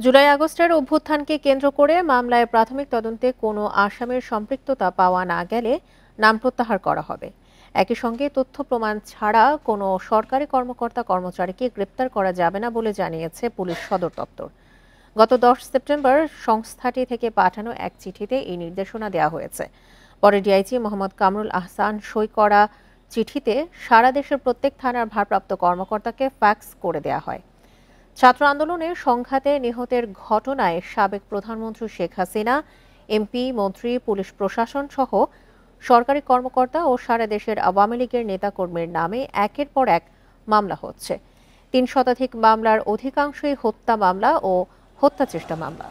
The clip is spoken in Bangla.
জুলাই আগস্টের অভ্যুত্থানকে কেন্দ্র করে মামলায় প্রাথমিক তদন্তে কোনো আসামির সম্পৃক্ততা পাওয়া না গেলে নাম প্রত্যাহার করা হবে। একই সঙ্গে তথ্য প্রমাণ ছাড়া কোনো সরকারি কর্মকর্তা কর্মচারীকে গ্রেপ্তার করা যাবে না বলে জানিয়েছে পুলিশ সদর দপ্তর। গত 10 সেপ্টেম্বর সংস্থাটি থেকে পাঠানো এক চিঠিতে এই নির্দেশনা দেওয়া হয়েছে। পরে ডিআইজি মোহাম্মদ কামরুল আহসান সই করা চিঠিতে সারা দেশের প্রত্যেক থানার ভারপ্রাপ্ত কর্মকর্তাকে ফ্যাক্স করে দেওয়া হয়। ছাত্র আন্দোলনে সংঘাতে নিহতের ঘটনায় সাবেক প্রধানমন্ত্রী শেখ হাসিনা, এমপি, মন্ত্রী, পুলিশ প্রশাসন সহ সরকারি কর্মকর্তা ও সারা দেশের আওয়ামী লীগের নেতাকর্মীর নামে একের পর এক মামলা হচ্ছে। 3 শতাধিক মামলার অধিকাংশই হত্যা মামলা ও হত্যা চেষ্টা মামলা।